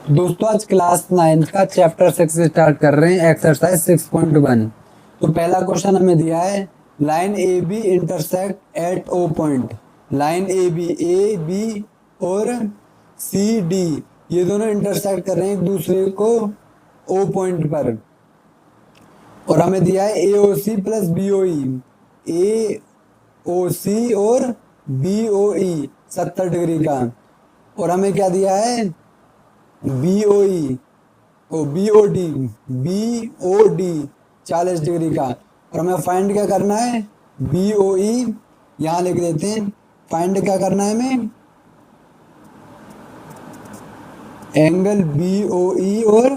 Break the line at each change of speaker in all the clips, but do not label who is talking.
दोस्तों आज क्लास 9 का चैप्टर 6 स्टार्ट कर रहे हैं, एक्सरसाइज 6.1। तो पहला क्वेश्चन हमें दिया है, line A B intersect at O point. Line A B और सी डी ये दोनों इंटरसेक्ट कर रहे हैं एक दूसरे को ओ पॉइंट पर, और हमें दिया है ए ओ सी प्लस बी ओ ई। ए ओ सी और बी ओ ई 70 डिग्री का, और हमें क्या दिया है B O E B O D 40 degree का। और हमें फाइंड क्या करना है, बी ओ ई यहाँ लिख देते हैं। फाइंड क्या करना है हमें, एंगल बी ओ ई और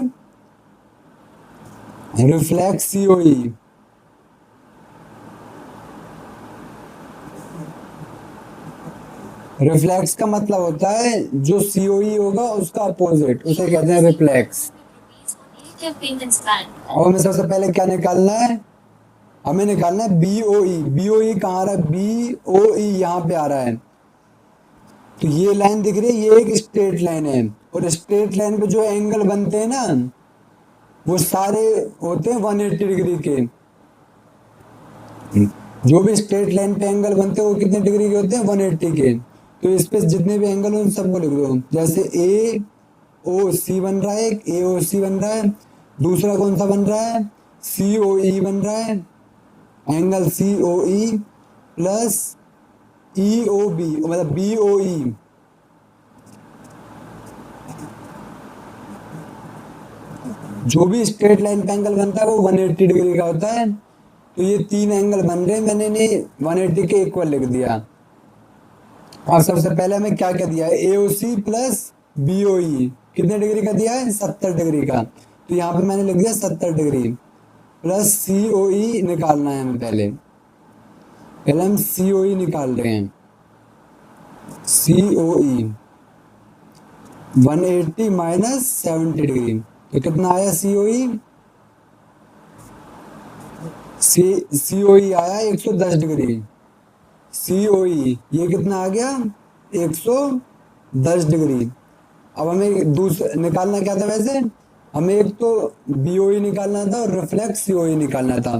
रिफ्लेक्स सी ओ ई। रिफ्लेक्स का मतलब होता है जो सीओई होगा उसका अपोजिट, उसे कहते हैं रिफ्लेक्स। और हमें सबसे पहले क्या निकालना है, हमें निकालना है बीओई। बीओई कहाँ आ रहा है, बीओई यहाँ पे आ रहा है। तो ये लाइन दिख रही है, ये एक स्ट्रेट लाइन है, और स्ट्रेट लाइन पे जो एंगल बनते हैं ना वो सारे होते हैं 180 डिग्री के। जो भी स्ट्रेट लाइन पे एंगल बनते हैं वो कितने डिग्री के होते हैं, 180 के। तो इस पे जितने भी एंगल हो उन सबको लिख दो। जैसे ए ओ सी बन रहा है, एक ए ओ सी बन रहा है, दूसरा कौन सा बन रहा है, सी ओ ई बन रहा है, एंगल सी ओ ई प्लस ई ओ बी मतलब बी ओ ई। जो भी स्ट्रेट लाइन पे एंगल बनता है वो 180 डिग्री का होता है। तो ये तीन एंगल बन रहे हैं, मैंने इन्हें 180 के इक्वल लिख दिया। और सबसे पहले हमें क्या क्या दिया है, एओसी प्लस बीओई कितने डिग्री का दिया है, 70 डिग्री का। तो यहाँ पे मैंने लिख दिया 70 डिग्री प्लस सीओई निकालना है हमें। पहले हम सीओई निकाल रहे हैं। सीओई 180 माइनस 70 डिग्री, तो कितना आया सीओई, सीओई आया 110 डिग्री। सीओई ये कितना आ गया, 110 डिग्री। अब हमें दूसरा निकालना क्या था, वैसे हमें एक तो बीओई निकालना था और रिफ्लेक्स सीओई निकालना था।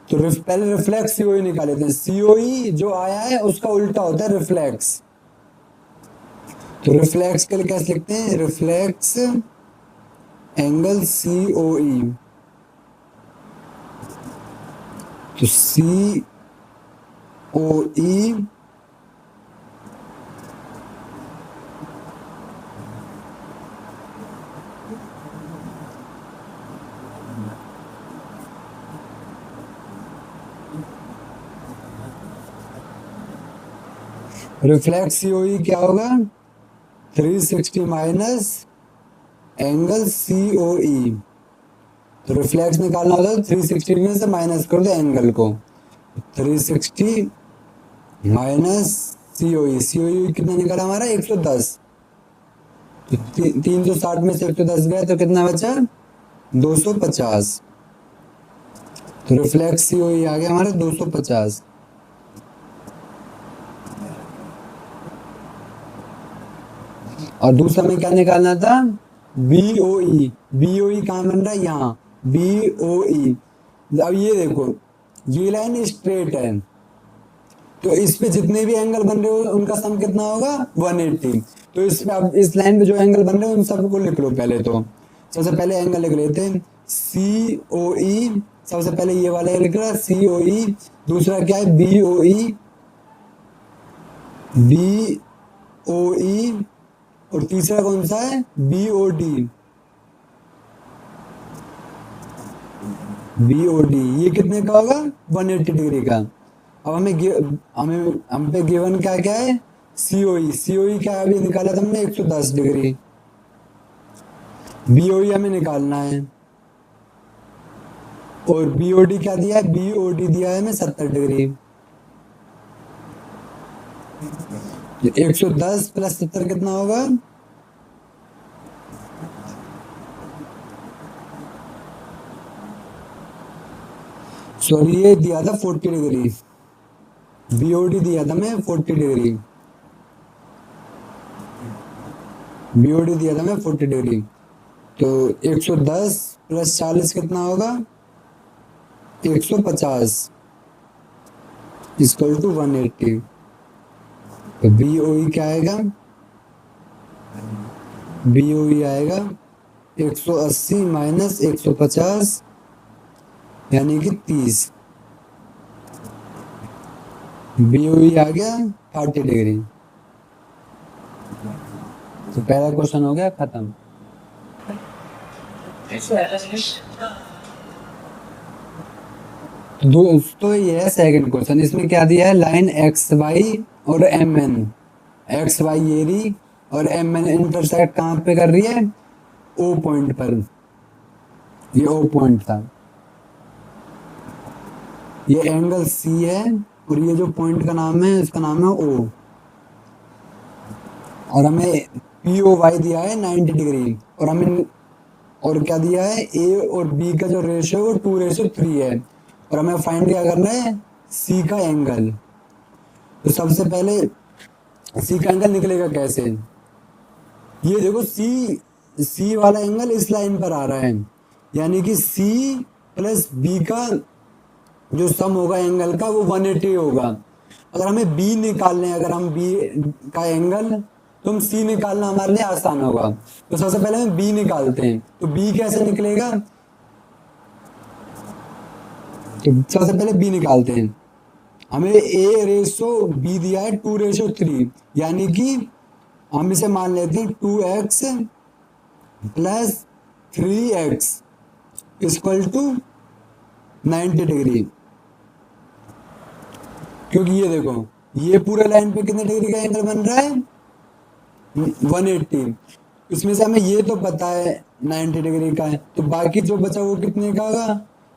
तो पहले रिफ्लेक्स सीओई निकाले थे। सीओई जो आया है उसका उल्टा होता है रिफ्लेक्स। तो रिफ्लेक्स के लिए कैसे लिखते हैं, रिफ्लेक्स एंगल सीओई। तो सी ओ ई रिफ्लेक्स सीओई क्या होगा, 360 माइनस एंगल सीओई। तो रिफ्लेक्स निकालना होता है 360 में से माइनस कर दो एंगल को। 360 माइनस सीओई, सीओई कितना निकला हमारा 110। तो 360 में से 110 गया तो कितना बचा 250। तो रिफ्लेक्स सीओई आ गया हमारा 250। और दूसरा में क्या निकालना था, बीओई। बीओई कहाँ बन रहा है, यहाँ बीओई। अब ये देखो ये लाइन स्ट्रेट है, तो इस पे जितने भी एंगल बन रहे हो उनका सम कितना होगा 180। तो अब इस लाइन पे जो एंगल बन रहे हैं उन सबको लिख लो पहले। तो सबसे पहले एंगल लिख लेते हैं सी ओ ई। सबसे पहले ये वाला लिख रहा है सी ओ ई, दूसरा क्या है B O E, B O ई, और तीसरा कौन सा है B O D. B O D ये कितने का होगा 180 डिग्री का। अब हम पे गिवन क्या क्या है, सीओई। सीओई क्या अभी निकाला था हमने 110 डिग्री। बीओई हमें निकालना है, और बीओडी क्या दिया है, बीओडी दिया है हमें 70 डिग्री। 110 प्लस 70 कितना होगा, सॉरी ये दिया था 40 डिग्री, बीओडी दिया था मैं 40 डिग्री। बीओडी दिया था मैं 40 डिग्री, तो 110 प्लस 40 कितना होगा 150 इक्वल टू 180। तो बीओई क्या आएगा, बीओई आएगा 180 माइनस 150 यानी कि 30। बीओई आ गया 40 डिग्री। तो पहला क्वेश्चन हो गया खत्म। दोस्तों ये है सेकंड क्वेश्चन, इसमें क्या दिया है, लाइन एक्स वाई और एम एन, एक्स वाई ये रही और एम एन इंटरसेक्ट कहाँ पे कर रही है, ओ पॉइंट पर। ये ओ पॉइंट था, ये एंगल सी है और ये जो पॉइंट का नाम है इसका नाम है ओ, और हमें पी ओ वाई दिया है 90 डिग्री, और हमें और क्या दिया है, ए और बी का जो रेशियो है वो 2:3 है, और हमें फाइंड क्या करना है, सी का एंगल। तो सबसे पहले सी का एंगल निकलेगा कैसे, ये देखो सी वाला एंगल इस लाइन पर आ रहा है, यानी कि सी प्लस बी का जो सम होगा एंगल का वो 180 होगा। अगर हमें बी निकालने, अगर हम बी का एंगल, तो हम सी निकालना हमारे लिए आसान होगा। तो सबसे पहले हम बी निकालते हैं, तो बी कैसे निकलेगा, तो सबसे पहले बी निकालते हैं। हमें ए रेशो बी दिया है 2:3, यानी कि हम इसे मान लेते हैं 2x plus 3x equal to 90 degree, क्योंकि ये देखो ये पूरे लाइन पे कितने डिग्री का एंगल बन रहा है 180, इसमें से हमें ये तो पता है 90 डिग्री का है, तो बाकी जो बचा वो कितने का होगा,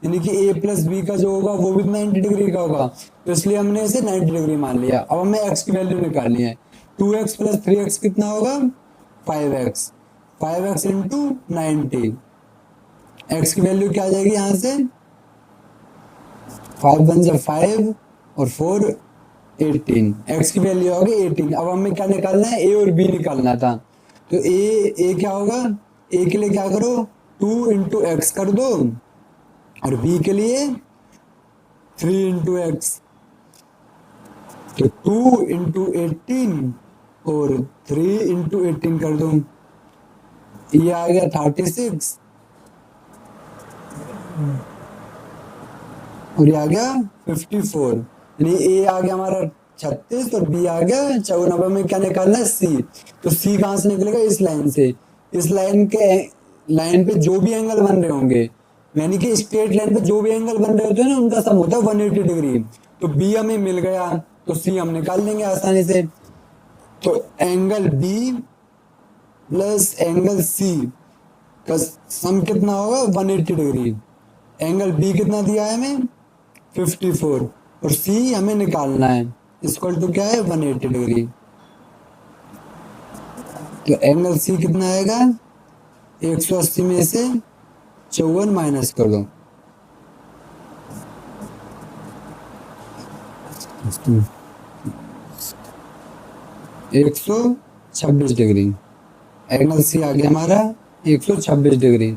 यानी कि a प्लस बी का जो होगा वो भी 90 डिग्री का होगा, तो इसलिए हमने इसे 90 डिग्री मान लिया। अब हमें x की वैल्यू निकालनी है, 2x प्लस 3x कितना होगा 5x, 5x इंटू 90, x की वैल्यू क्या आ जाएगी यहाँ से 5 1 जा 5 और 4 18, x की वैल्यू होगी 18। अब हमें क्या निकालना है, a और b निकालना था, तो a क्या होगा, a के लिए क्या करो 2 इंटू एक्स कर दो, और b के लिए 3 इंटू एक्स, तो 2 इंटू 18 और 3 इंटू 18 कर दो, ये आ गया 36 और ये आ गया 54, यानी ए आ गया हमारा 36 और बी आ गया 54। अब हमें क्या निकालना है सी, तो सी कहाँ से निकलेगा, इस लाइन से, इस लाइन पे जो भी एंगल बन रहे होंगे, यानी कि स्ट्रेट लाइन पे जो भी एंगल बन रहे होते हैं ना उनका सम होता है 180 डिग्री, तो बी हमें मिल गया तो सी हम निकाल लेंगे आसानी से। तो angle B plus angle C का सम कितना होगा 180 डिग्री, एंगल बी कितना दिया है हमें 54 और सी हमें निकालना है, इक्वल टू क्या है 180 डिग्री। तो एंगल सी कितना आएगा 180 में से 54 माइनस कर दो, एक 126 डिग्री, एंगल सी आ गया हमारा 126 डिग्री।